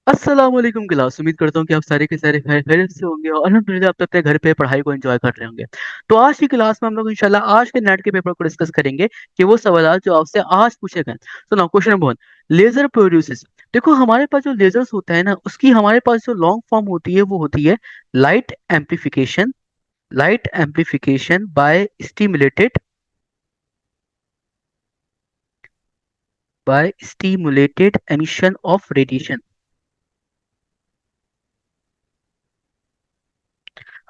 अस्सलाम वालेकुम क्लास। उम्मीद करता हूँ कि आप सारे के सारे खैरियत से होंगे और अल्हम्दुलिल्लाह आप तब तक घर पे पढ़ाई को एंजॉय कर रहे होंगे। तो आज की क्लास में हम लोग इंशाल्लाह आज के नेट के पेपर को डिस्कस करेंगे कि वो सवाल जो आपसे आज पूछे गए। तो now question number 1, laser produces. देखो हमारे पास जो लेजर्स होता है ना, उसकी हमारे पास जो लॉन्ग फॉर्म होती है वो होती है light amplification. Light amplification by stimulated emission of radiation.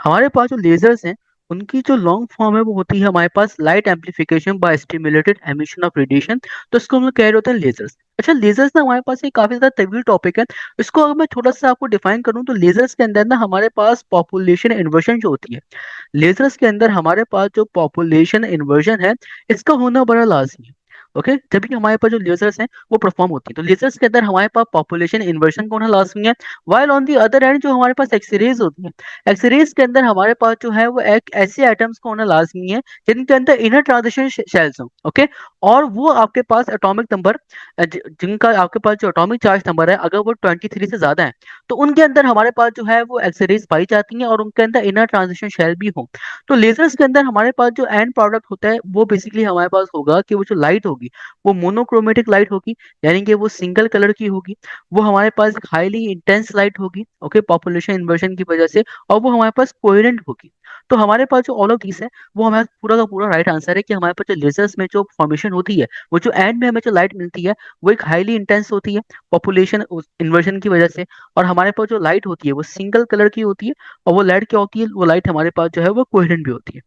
हमारे पास जो लेजर्स हैं उनकी जो लॉन्ग फॉर्म है वो होती है हमारे पास light amplification by stimulated emission of radiation. तो इसको हम लोग कह रहे होते हैं लेजर्स। अच्छा, लेजर्स ना हमारे पास एक काफी ज्यादा तवील टॉपिक है। इसको अगर मैं थोड़ा सा आपको डिफाइन करूं तो लेजर्स के अंदर ना हमारे पास पॉपुलेशन इन्वर्जन जो होती है, लेजर्स के अंदर हमारे पास जो पॉपुलेशन इन्वर्जन है इसका होना बड़ा लाजमी है। ओके, जब भी हमारे पास जो लेजर्स हैं वो परफॉर्म होती है तो लेजर्स के अंदर हमारे पास पॉपुलेशन इन्वर्जन का होना लाजमी है। While on the other and जो हमारे पास एक्सरेज होती है, एक्सरेज के अंदर हमारे पास जो है वो एक ऐसे एटम्स का होना लाजमी है जिनके अंदर इनर ट्रांजिशन शेल्स हो। ओके, और वो आपके पास एटॉमिक नंबर जिनका आपके पास जो एटॉमिक चार्ज नंबर है अगर वो 23 से ज्यादा है तो उनके अंदर हमारे पास जो है वो एक्सरेज पाई जाती हैं और उनके अंदर इनर ट्रांजिशन शेल भी हो। तो लेजर्स के अंदर हमारे पास जो एंड प्रोडक्ट होता है वो बेसिकली हमारे पास होगा कि वो जो लाइट होगी वो मोनोक्रोमेटिक लाइट होगी, यानी कि वो सिंगल कलर की होगी। वो हमारे पास हाईली इंटेंस लाइट होगी, ओके, पॉपुलेशन इन्वर्जन की वजह से। और वो हमारे पास कोहेरेंट होगी। तो हमारे पास जो ऑल ऑफ दिस है वो हमारे पास पूरा का पूरा राइट आंसर है कि हमारे पास जो लेजर्स में जो फॉर्मेशन होती है वो जो एंड में हमें जो लाइट मिलती है वो एक हाईली इंटेंस होती है पॉपुलेशन इन्वर्जन की वजह से। और हमारे पास जो लाइट होती है वो सिंगल कलर की होती है। और वो लाइट क्या होती है, वो लाइट हमारे पास जो है वो कोहेरेंट भी होती है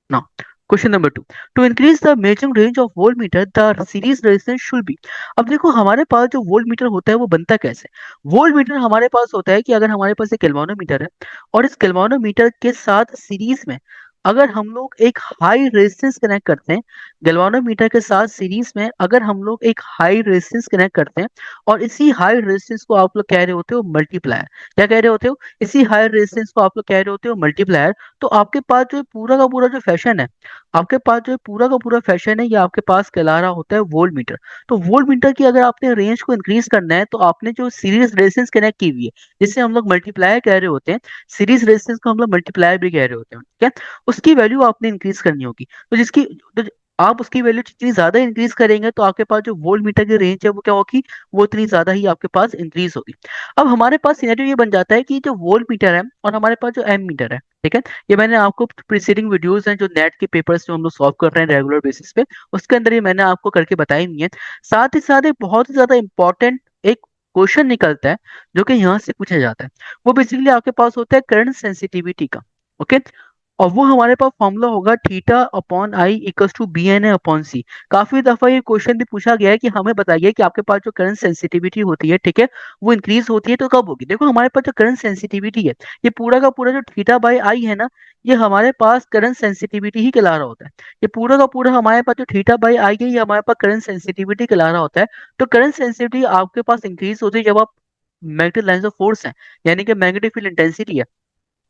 ना। Question number 2, to increase the measuring range of voltmeter the series resistance should be. अब देखो हमारे पास जो वोल्ट मीटर होता है वो बनता कैसे। वोल्ट मीटर हमारे पास होता है कि अगर हमारे पास एक गैल्वानोमीटर है और इस गैल्वानोमीटर के साथ सीरीज में अगर हम लोग एक हाई रेजिस्टेंस कनेक्ट करते हैं, गैल्वानोमीटर के साथ सीरीज में अगर हम लोग एक हाई रेजिस्टेंस कनेक्ट करते हैं और इसी हाई रेजिस्टेंस को आप लोग कह रहे होते हो मल्टीप्लायर। क्या कह रहे होते हो, इसी हाई रेजिस्टेंस को आप लोग कह रहे होते हो मल्टीप्लायर। तो आपके पास जो पूरा का पूरा जो फैशन है, आपके पास जो पूरा का पूरा फैशन है ये आपके पास कहला रहा होता है वोल्ट मीटर। तो वोल्ट मीटर की अगर आपने रेंज को इंक्रीज करना है तो आपने जो सीरीज रेजिस्टेंस कनेक्ट की हुई है जिसे हम लोग मल्टीप्लायर कह रहे होते हैं, सीरीज रेजिस्टेंस को हम लोग मल्टीप्लायर भी कह रहे होते हैं, ठीक है, उसकी वैल्यू आपने इंक्रीज करनी होगी। तो जिसकी तो आप उसकी वैल्यू जितनी ज्यादा इंक्रीज करेंगे तो आपके पास जो वोल्ट मीटर की रेंज है वो क्या होगी, वो उतनी ज्यादा ही आपके पास इंक्रीज होगी। अब हमारे पास सिनेरियो ये बन जाता है कि जो वोल्ट मीटर है और हमारे पास जो एम मीटर है, ठीक है, ये मैंने आपको प्रीसीडिंग वीडियोस हैं जो नेट के पेपर्स जो हम लोग सॉल्व कर रहे हैं रेगुलर बेसिस पे, उसके अंदर ये मैंने आपको करके बताई हुई है। साथ ही साथ एक बहुत ही ज्यादा इंपॉर्टेंट एक क्वेश्चन निकलता है जो कि यहाँ से पूछा जाता है। वो बेसिकली आपके पास होता है करंट सेंसिटिविटी का। ओके, और वो हमारे पास फॉर्मूला होगा theta upon I equals to B N A upon C. काफी दफा ये क्वेश्चन भी पूछा गया है कि हमें बताइए कि आपके पास जो करंट सेंसिटिविटी होती है, ठीक है, वो इंक्रीज होती है तो कब होगी। देखो हमारे पास जो करंट सेंसिटिविटी है ये पूरा का पूरा जो थीटा बाई आई है ना, ये हमारे पास करंट सेंसिटिविटी ही कहला रहा होता है। ये पूरा का पूरा हमारे पास जो थीटा बाई आई है ये हमारे पास करंट सेंसिटिविटी कहला रहा होता है। तो करंट सेंसिटिविटी आपके पास इंक्रीज होती है जब आप मैग्नेटिक लाइंस ऑफ फोर्स है, यानी कि मैग्नेटिक फील्ड इंटेंसिटी है,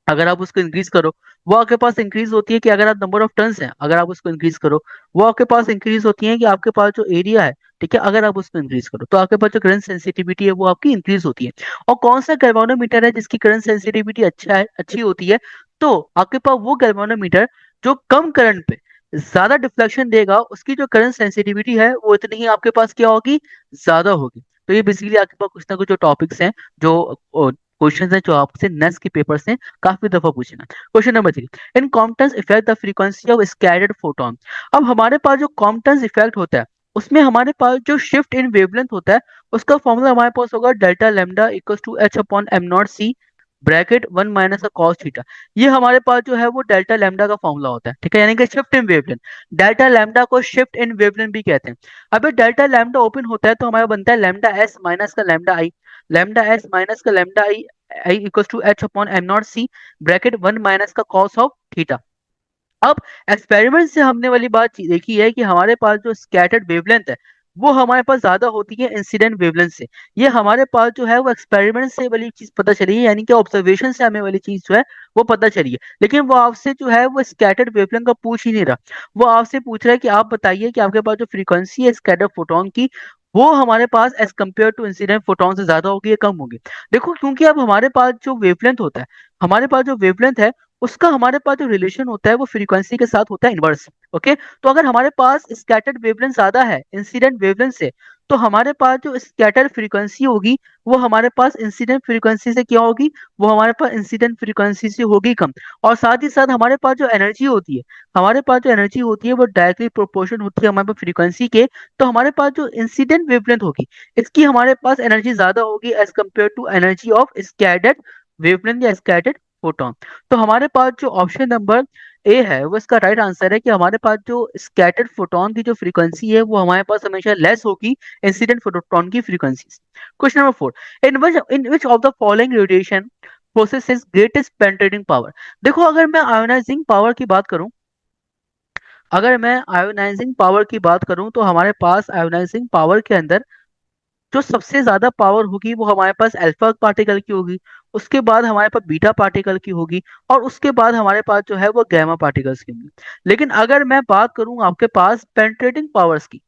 अगर आप उसको इंक्रीज करो वो आपके पास इंक्रीज होती है। कि अगर आप नंबर ऑफ टर्न्स हैं अगर आप उसको इंक्रीज करो वो आपके पास इंक्रीज होती है। कि आपके पास जो एरिया है, ठीक है, अगर आप उसको इंक्रीज करो तो आपके पास जो करंट सेंसिटिविटी है वो आपकी इंक्रीज होती है। और कौन सा गैल्वानोमीटर है जिसकी करंट सेंसिटिविटी अच्छी होती है, तो आपके पास वो गैल्वानोमीटर जो कम करंट पे ज्यादा डिफ्लेक्शन देगा उसकी जो करंट सेंसिटिविटी है वो इतनी ही आपके पास क्या होगी, ज्यादा होगी। तो ये बेसिकली आपके पास कुछ ना कुछ जो टॉपिक्स हैं जो क्वेश्चन है जो आपसे नेक्स्ट के पेपर से काफी दफा पूछे ना। Question number 3, in Compton's effect the frequency of scattered photon. अब हमारे पास जो कॉम्पटन्स इफेक्ट होता है उसमें हमारे पास जो शिफ्ट इन वेवलेंथ होता है उसका फॉर्मूला हमारे पास होगा delta lambda equals to H upon M naught C bracket 1 minus का कॉस थीटा। ये हमारे पास जो है वो डेल्टा लैम्डा का फॉर्मूला होता है, ठीक है, यानी कि shift in wavelength. Delta lambda को शिफ्ट इन वेवलेंथ भी कहते हैं। अबे डेल्टा लैम्डा ओपन होता है तो हमारा बनता है लैम्डा एस माइनस का lambda i, lambda s minus का lambda i i equal to H upon M naught C bracket 1 minus का कॉस ऑफ थीटा। अब एक्सपेरिमेंट से हमने वाली बात देखी है कि हमारे पास जो स्कैटर्ड वेवलेंथ है वो हमारे पास ज्यादा होती है इंसिडेंट वेवलेंथ से। ये हमारे पास जो है वो एक्सपेरिमेंट से वाली चीज पता चली है, यानी कि ऑब्जर्वेशन से हमें वाली चीज जो है वो पता चली है। लेकिन वो आपसे जो है वो स्कैटर्ड वेवलेंथ का पूछ ही नहीं रहा। वो आपसे पूछ रहा है कि आप बताइए कि आपके पास जो फ्रीक्वेंसी है स्कैटर्ड फोटोन की, वो हमारे पास as compare to incident photon से ज्यादा होगी या कम होगी। देखो, क्योंकि अब हमारे पास जो वेवलेंथ होता है, हमारे पास जो वेवलेंथ है उसका हमारे पास जो रिलेशन होता है वो फ्रीक्वेंसी के साथ होता है इनवर्स। ओके, तो अगर हमारे पास स्कैटर्ड वेवलेंथ ज्यादा है इंसिडेंट वेवलेंथ से, तो हमारे पास जो स्कैटर्ड फ्रीक्वेंसी होगी वो हमारे पास इंसिडेंट फ्रीक्वेंसी से क्या होगी, वो हमारे पास इंसिडेंट फ्रीक्वेंसी से होगी कम। और साथ ही साथ हमारे पास जो एनर्जी होती है, हमारे पास जो एनर्जी होती है वो डायरेक्टली प्रोपोर्शन होती है हमारे पास फ्रीक्वेंसी के। तो हमारे पास जो इंसिडेंट वेवलेंथ होगी इसकी हमारे पास एनर्जी ज्यादा होगी as compare to energy of scattered wavelength या स्कैटर्ड फोटोन। तो हमारे पास जो ऑप्शन नंबर ए है वो इसका राइट आंसर है कि हमारे पास जो स्कैटर्ड फोटोन की जो फ्रीक्वेंसी है वो हमारे पास हमेशा लेस होगी इंसिडेंट फोटोन की फ्रीक्वेंसी से। Question number 4, in which of the following radiation possesses greatest penetrating power. देखो, अगर मैं आयोनाइजिंग पावर की बात करूं, अगर मैं आयोनाइजिंग पावर की बात करूं तो हमारे पास आयोनाइजिंग पावर के अंदर जो सबसे ज्यादा पावर होगी वो हमारे पास अल्फा पार्टिकल की होगी, उसके बाद हमारे पास बीटा पार्टिकल की होगी, और उसके बाद हमारे पास जो है वो गैमा पार्टिकल्स की होगी। लेकिन अगर मैं बात करूं आपके पास पेनिट्रेटिंग पावर्स की,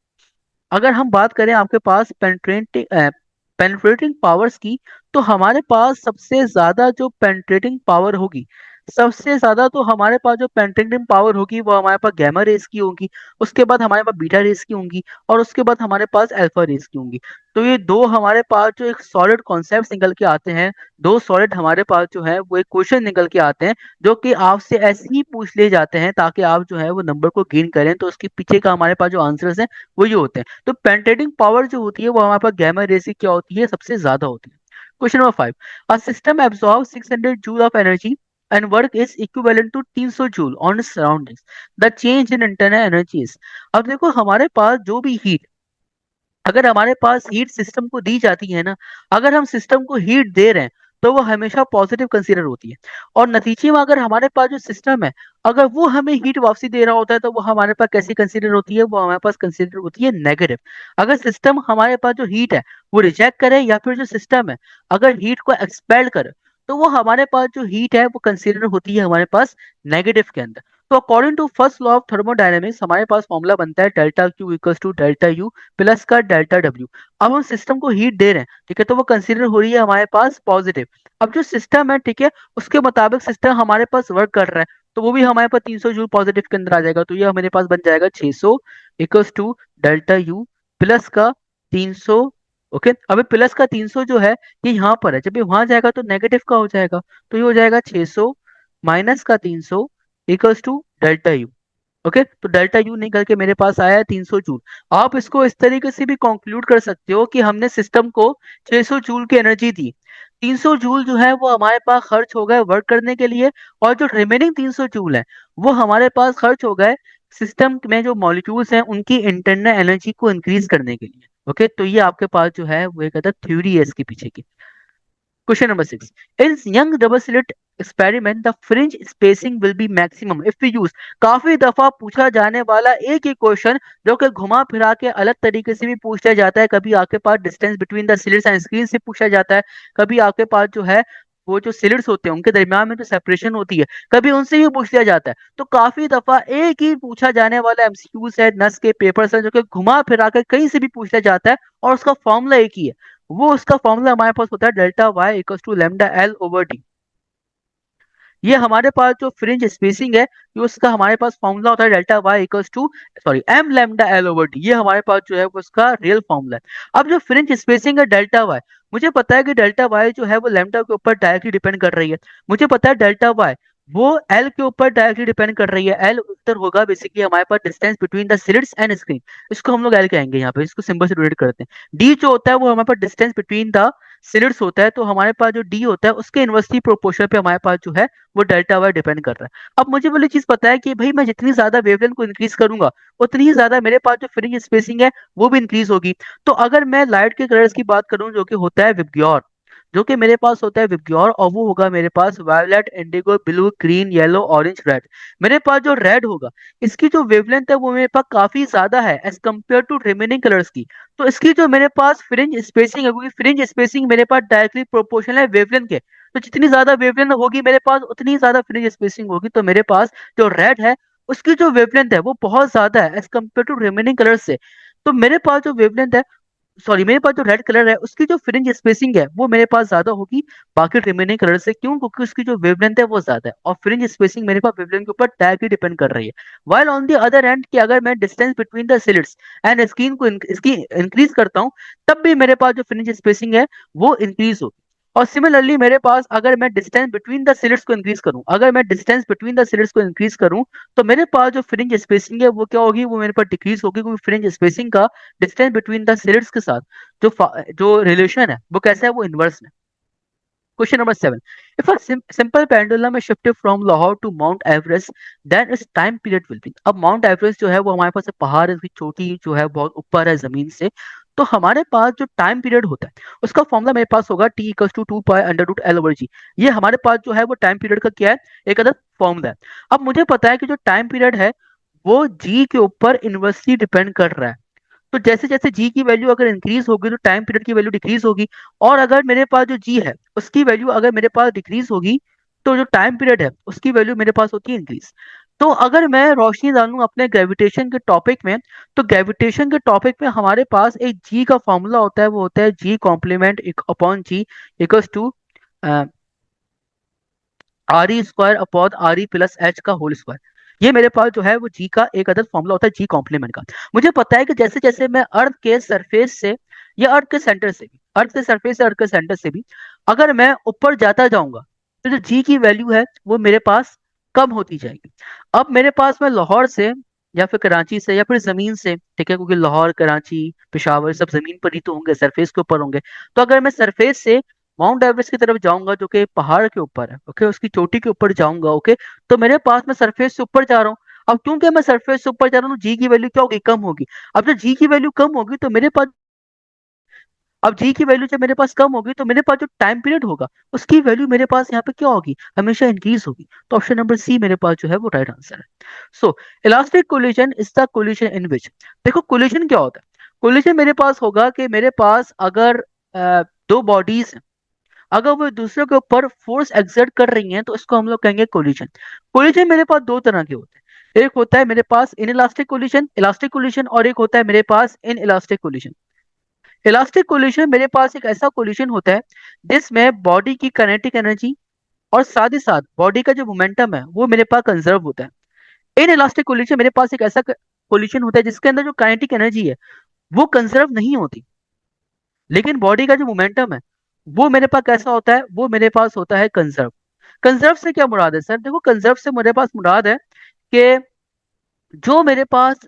अगर हम बात करें आपके पास पेनिट्रेटिंग पावर्स की, तो हमारे पास सबसे ज्यादा जो पेनिट्रेटिंग पावर होगी, सबसे ज्यादा तो हमारे पास जो पेनिट्रेटिंग पावर होगी वो हमारे पास गैमा रेस की होगी, उसके बाद हमारे पास बीटा रेस की होंगी, और उसके बाद हमारे पास अल्फा रेस की होंगी। तो ये दो हमारे पास जो एक सॉलिड कॉन्सेप्ट निकल के आते हैं, दो सॉलिड हमारे पास जो है वो एक क्वेश्चन निकल के आते हैं, जो कि आपसे ऐसे ही पूछ लिए जाते हैं ताकि आप जो है वो नंबर को गेन करें। तो उसके पीछे का हमारे पास जो आंसर्स हैं वो ये होते हैं। तो पेनिट्रेटिंग पावर जो होती है वो हमारे पास गैमा रे से क्या होती है, सबसे ज्यादा होती है। Question number 5, a system absorb 600 joule of energy and work is equivalent to 300 joule on its surroundings. The change in internal energy is। अब देखो, हमारे पास जो भी हीट, अगर हमारे पास हीट सिस्टम को दी जाती है ना, अगर हम सिस्टम को हीट दे रहे हैं तो वो हमेशा पॉजिटिव कंसीडर होती है। और नतीजे में अगर हमारे पास जो सिस्टम है, अगर वो हमें हीट वापसी दे रहा होता है तो वो हमारे पास कैसी कंसीडर होती है, वो हमारे पास कंसीडर होती है नेगेटिव। अगर सिस्टम हमारे पास जो हीट है वो रिजेक्ट करे, या फिर जो सिस्टम है अगर हीट को एक्सपेल करे, तो वो हमारे पास जो हीट है वो कंसीडर होती है हमारे पास नेगेटिव के अंदर। तो according to first law of thermodynamics हमारे पास फॉर्मूला बनता है delta q equals to delta u plus का डेल्टा डब्ल्यू। अब हम सिस्टम को हीट दे रहे हैं, ठीक है, तो वो कंसीडर हो रही है हमारे पास पॉजिटिव। अब जो सिस्टम है, ठीक है, उसके मुताबिक सिस्टम हमारे पास वर्क कर रहा है, तो वो भी हमारे पास 300 जूल पॉजिटिव के अंदर आ जाएगा। तो ये हमारे पास बन जाएगा 600 equals to delta u plus का 300। ओके, अभी प्लस का 300 जो है ये यहाँ पर है, जब ये वहां जाएगा तो नेगेटिव का हो जाएगा। तो ये हो जाएगा 600 माइनस का 300 equals to delta u. Okay, तो डेल्टा यू निकल के मेरे पास आया है 300 जूल। आप इसको इस तरीके से भी कंक्लूड कर सकते हो कि हमने सिस्टम को 600 जूल की एनर्जी दी, 300 जूल जो है वो हमारे पास खर्च हो गए वर्क करने के लिए, और जो रिमेनिंग 300 जूल है वो हमारे पास खर्च हो गए सिस्टम में जो मॉलिक्यूल्स हैं उनकी इंटरनल एनर्जी को इंक्रीज करने के लिए। ओके, तो ये आपके पास जो है वो एक अदर थ्योरी है इसके पीछे की। Question number 6. In young double slit experiment, the fringe spacing will be maximum if we use। काफी दफा पूछा जाने वाला एक ही क्वेश्चन, जो कि घुमा फिरा के अलग तरीके से भी पूछा जाता है। कभी आपके पास distance between the slits and screen से पूछा जाता है, कभी आपके पास जो है वो जो स्लिट्स होते हैं उनके दरमियान में जो सेपरेशन होती है, कभी उनसे भी पूछ लिया जाता है। तो काफी दफा एक ही पूछा जाने वाला एमसीक्यूज है, नस के पेपर्स है, जो कि घुमा फिरा के कहीं से भी पूछ लिया जाता है, और उसका फॉर्मूला एक ही है। वो उसका फॉर्मूला हमारे पास होता है delta y equals to lambda l over d. ये हमारे पास जो फ्रिंज स्पेसिंग है, ये उसका हमारे पास फॉर्मूला होता है delta y equals to, sorry, m lambda l over d. ये हमारे पास जो है वो उसका रियल फॉर्मूला है। अब जो फ्रिंज स्पेसिंग है डेल्टा वाई, मुझे पता है कि डेल्टा वाई जो है वो लेमडा के ऊपर डायरेक्टली डिपेंड कर रही है। मुझे पता है डेल्टा वाई वो एल के ऊपर डायरेक्टली डिपेंड कर रही है। एल उत्तर होगा बेसिकली हमारे पास distance between the slits and screen, इसको हम लोग एल कहेंगे यहाँ पे, इसको सिंबल से डिनोट करते हैं। डी जो होता है वो हमारे पास डिस्टेंस बिटवीन द स्लिट्स होता है, तो हमारे पास जो डी होता है उसके इनवर्सली प्रोपोर्शनल पे हमारे पास जो है वो डेल्टा वाई डिपेंड कर रहा है। अब मुझे वाली चीज पता है कि भाई मैं जितनी ज्यादा वेवलेंथ को इंक्रीज करूंगा उतनी ही ज्यादा मेरे पास जो फ्रिंज स्पेसिंग है वो भी इंक्रीज होगी। तो अगर मैं लाइट के कलर्स की बात करूं जो कि होता है विबग्योर, जो कि मेरे पास होता है विबग्योर, और वो होगा मेरे पास violet, indigo, blue, green, yellow, orange, red. मेरे पास जो रेड होगा, इसकी जो वेवलेंथ है वो मेरे पास काफी ज्यादा है as compare to remaining colours की। तो इसकी जो मेरे पास फ्रिंज स्पेसिंग है, क्योंकि फ्रिंज स्पेसिंग मेरे पास डायरेक्टली प्रोपोर्शनल है वेवलेंथ के, तो जितनी ज्यादा वेवलेंथ होगी मेरे पास उतनी ज्यादा फ्रिंज स्पेसिंग होगी। तो मेरे पास जो रेड है उसकी जो वेवलेंथ है वो बहुत ज्यादा है as compare to remaining colour से। तो मेरे पास जो वेवलेंथ है, सॉरी, मेरे पास जो रेड कलर है उसकी जो फ्रिंज स्पेसिंग है वो मेरे पास ज्यादा होगी बाकी रिमेनिंग कलर से। क्यों? क्योंकि उसकी जो वेवलेंथ है वो ज्यादा है, और फ्रिंज स्पेसिंग मेरे पास वेवलेंथ के ऊपर डायरेक्टली डिपेंड कर रही है। While on the other and कि अगर मैं distance between the slits and screen को इसकी इंक्रीज करता हूँ, तब भी मेरे पास जो फ्रिंज स्पेसिंग है वो इंक्रीज होगी। और सिमिलरली मेरे पास अगर मैं डिस्टेंस बिटवीन द स्लिट्स को इंक्रीज करूं, अगर मैं डिस्टेंस बिटवीन द स्लिट्स को इंक्रीज करूं, तो मेरे पास जो फ्रिंज स्पेसिंग है वो क्या होगी, वो मेरे पास डिक्रीज होगी, क्योंकि फ्रिंज स्पेसिंग का डिस्टेंस बिटवीन द स्लिट्स के साथ जो रिलेशन है वो कैसा है, वो इनवर्स है। Question number 7, if a simple pendulum is shifted from Lahore to Mount Everest, then its time period will be. अब माउंट एवरेस्ट जो है वो हमारे पास एक पहाड़ है, उसकी चोटी जो है बहुत ऊपर है जमीन से। तो हमारे पास जो टाइम पीरियड होता है उसका फॉर्मूला मेरे पास होगा T equal to 2 pi under root L over G. ये हमारे पास जो है वो टाइम पीरियड का क्या है, एक अदर फॉर्मूला है। अब मुझे पता है कि जो टाइम पीरियड है वो जी के ऊपर इनवर्सली डिपेंड कर रहा है। तो जैसे जैसे जी की वैल्यू अगर इंक्रीज होगी तो टाइम पीरियड की वैल्यू डिक्रीज होगी। और अगर मेरे पास जो जी है उसकी वैल्यू अगर मेरे पास डिक्रीज होगी, तो जो टाइम पीरियड है उसकी वैल्यू मेरे पास होती है इंक्रीज। तो अगर मैं रोशनी डालूं अपने ग्रेविटेशन के टॉपिक में, तो ग्रेविटेशन के टॉपिक में हमारे पास एक जी का फॉर्मूला होता है, वो होता है G complement upon G equals to R E square upon R E plus H का होल स्क्वायर। ये मेरे पास जो है वो जी का एक अदर फॉर्मूला होता है जी कॉम्प्लीमेंट का। मुझे पता है कि जैसे जैसे मैं अर्थ के सरफेस से या अर्थ के सेंटर से भी, अर्थ के सरफेस से अर्थ के सेंटर से भी अगर मैं ऊपर जाता जाऊंगा, तो जो जी की वैल्यू है वो मेरे पास कम होती जाएगी। अब मेरे पास मैं लाहौर से या फिर कराची से या फिर जमीन से, ठीक है, क्योंकि लाहौर, कराची, पेशावर सब जमीन पर ही तो होंगे, सरफेस के ऊपर होंगे। तो अगर मैं सरफेस से माउंट एवरेस्ट की तरफ जाऊंगा जो कि पहाड़ के ऊपर है, ओके, उसकी चोटी के ऊपर जाऊंगा, ओके, तो मेरे पास मैं सरफेस से ऊपर जा रहा हूँ। अब क्योंकि मैं सरफेस से ऊपर जा रहा हूँ, जी की वैल्यू क्या होगी, कम होगी। अब जब जी की वैल्यू कम होगी तो मेरे पास, अब जी की वैल्यू जब मेरे पास कम होगी तो मेरे पास जो टाइम पीरियड होगा उसकी वैल्यू मेरे पास यहाँ पे क्या होगी, हमेशा इंक्रीज होगी। तो ऑप्शन नंबर सी मेरे पास जो है वो राइट आंसर है। So elastic collision is the collision in which, देखो कोलिजन क्या होता है। कोलिजन मेरे पास होगा कि मेरे पास अगर दो बॉडीज, अगर वो दूसरे के ऊपर फोर्स एक्सर्ट कर रही हैं तो इसको हम लोग कहेंगे कोलिजन। कोलिजन मेरे पास दो तरह के होते हैं, एक होता है मेरे पास inelastic collision, elastic collision, और एक होता है मेरे पास inelastic collision. Elastic collision मेरे पास एक ऐसा कोलिजन होता है जिसमें बॉडी की काइनेटिक एनर्जी और साथ ही साथ बॉडी का जो मोमेंटम है वो मेरे पास कंजर्व होता है। इन इलास्टिक कोलिजन मेरे पास एक ऐसा कोलिजन होता है जिसके अंदर जो काइनेटिक एनर्जी है वो कंजर्व नहीं होती, लेकिन बॉडी का जो मोमेंटम है वो मेरे पास कैसा होता है, वो मेरे पास होता है कंजर्व। कंजर्व से क्या मुराद है सर? देखो कंजर्व से मेरे पास मुराद है कि जो मेरे पास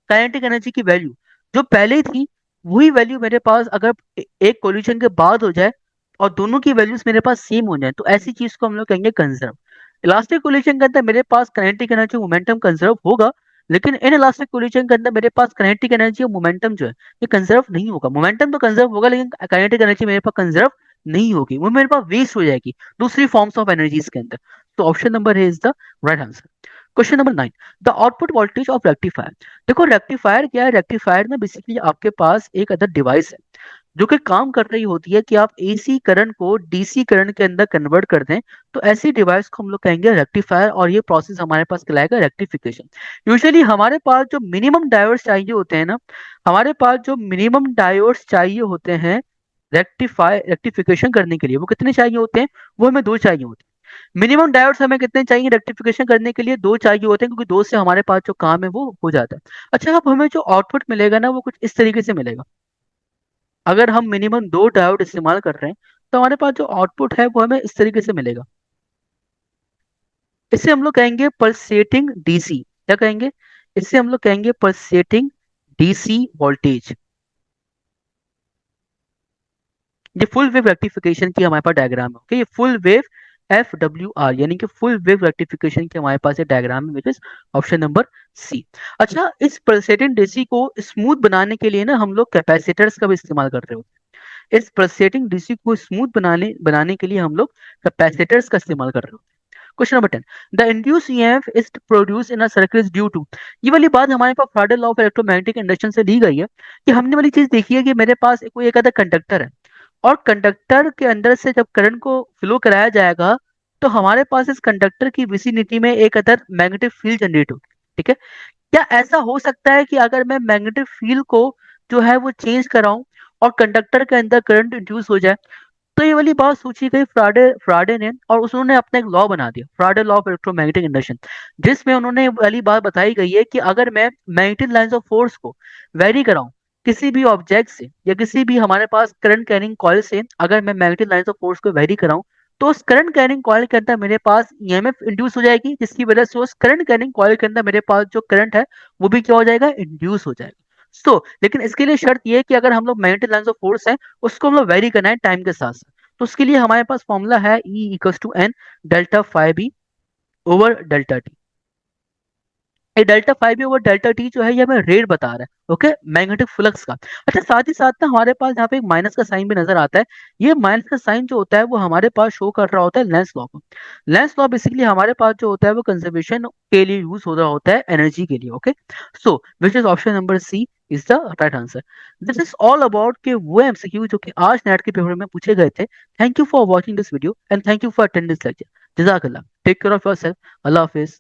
काइनेटिक एनर्जी की वैल्यू जो पहले ही थी, वही वैल्यू मेरे पास अगर एक कोलिजन के बाद हो जाए और दोनों की वैल्यूज मेरे पास सेम हो जाए, तो ऐसी चीज को हम लोग कहेंगे कंजर्व। इलास्टिक कोलिजन के अंदर मेरे पास काइनेटिक एनर्जी मोमेंटम कंजर्व होगा, लेकिन इन इलास्टिक कोलिजन के अंदर मेरे पास काइनेटिक एनर्जी और मोमेंटम जो है ये कंजर्व नहीं होगा। मोमेंटम तो कंजर्व होगा लेकिन काइनेटिक एनर्जी मेरे पास कंजर्व नहीं होगी, वो मेरे पास वेस्ट हो जाएगी दूसरी फॉर्म्स ऑफ एनर्जीज के अंदर। तो option number is the right answer. Question number 9, the output voltage of rectifier. देखो रेक्टिफायर क्या है, रेक्टिफायर में बेसिकली आपके पास एक अदर डिवाइस है जो कि काम कर रही होती है कि आप एसी करंट को डीसी करंट के अंदर कन्वर्ट कर दें। तो ऐसी डिवाइस को हम लोग कहेंगे रेक्टिफायर, और ये प्रोसेस हमारे पास कहलाएगा रेक्टिफिकेशन। यूजुअली हमारे पास जो मिनिमम डायोड्स चाहिए होते हैं ना, हमारे पास जो मिनिमम डायोड्स चाहिए होते हैं रेक्टिफिकेशन करने के लिए, वो कितने चाहिए होते हैं, वो हमें दो चाहिए होते हैं। मिनिमम डायोड्स हमें कितने चाहिए रेक्टिफिकेशन करने के लिए, दो चाहिए होते हैं, क्योंकि दो से हमारे पास जो काम है वो हो जाता है। अच्छा, अब हमें जो आउटपुट मिलेगा ना वो कुछ इस तरीके से मिलेगा। अगर हम मिनिमम दो डायोड इस्तेमाल कर रहे हैं तो हमारे पास जो आउटपुट है वो हमें इस तरीके से मिलेगा। इसे हम लोग कहेंगे पल्सेटिंग डीसी। क्या कहेंगे? इसे हम लोग कहेंगे पल्सेटिंग डीसी वोल्टेज। ये फुल वेव रेक्टिफिकेशन की हमारे पास डायग्राम है, ओके, ये फुल वेव FWR यानी कि फुल वेव रेक्टिफिकेशन की हमारे पास ये डायग्राम है, which is option number c. अच्छा, इस पल्सेटिंग डीसी को स्मूथ बनाने के लिए ना हम लोग कैपेसिटर्स का भी इस्तेमाल कर रहे होते हैं। इस पल्सेटिंग डीसी को स्मूथ बनाने बनाने के लिए हम लोग कैपेसिटर्स का इस्तेमाल कर रहे हैं। Question number 10, the induce EMF is produce in a circuit is due to. ये वाली बात हमारे पास Faraday law of electromagnetic induction से ली गई है कि हमने वाली चीज देखी है कि मेरे पास कोई एक आधा कंडक्टर है और कंडक्टर के अंदर से जब करंट को फ्लो कराया जाएगा तो हमारे पास इस कंडक्टर की विसिनिटी में एक अदर मैग्नेटिक फील्ड जनरेट होगी। ठीक है, क्या ऐसा हो सकता है कि अगर मैं मैग्नेटिक फील्ड को जो है वो चेंज कराऊं और कंडक्टर के अंदर करंट इंड्यूस हो जाए? तो ये वाली बात सोची गई फ्राडे फ्राडे ने और उन्होंने अपना एक लॉ बना दिया, फ्राडे लॉ ऑफ इलेक्ट्रोमैग्नेटिक इंडक्शन, जिसमें उन्होंने ये वाली बात बताई गई है कि अगर मैं मैग्नेटिक लाइंस ऑफ फोर्स को वेरी कराऊं किसी भी ऑब्जेक्ट से या किसी भी हमारे पास करंट कैरिंग कॉइल से, अगर मैं मैग्नेटिक लाइंस ऑफ फोर्स को वेरी कराऊं तो उस करंट कैरिंग कॉइल के अंदर मेरे पास ईएमएफ इंड्यूस हो जाएगी, जिसकी वजह से उस करंट कैरिंग कॉइल के अंदर मेरे पास जो करंट है वो भी क्या हो जाएगा, इंड्यूस हो जाएगा। लेकिन इसके लिए शर्त ये है कि अगर हम लोग मैग्नेटिक लाइंस ऑफ फोर्स है उसको हम लोग वेरी करना है टाइम के साथ साथ। तो उसके लिए हमारे पास फॉर्मूला है E equals to N delta phi B over delta T. ये delta phi B over delta T जो है ये हमें रेट बता रहा है, ओके, मैग्नेटिक फ्लक्स का। अच्छा, साथ ही साथ ना हमारे पास यहाँ पे एक माइनस का साइन भी नजर आता है। ये माइनस का साइन जो होता है वो हमारे पास शो कर रहा होता है लेंस लॉ को। लेंस लॉ बेसिकली हमारे पास जो होता है वो कंजर्वेशन के लिए यूज हो रहा होता है एनर्जी के लिए, okay. So which is option number c is the right answer. This is all about के वो एमसीक्यू जो कि आज नेट के पेपर में पूछे गए थे। Thank you for watching this video and thank you for attending this lecture. जजाकल्लाह, take care of yourself, अल्लाह हाफिज।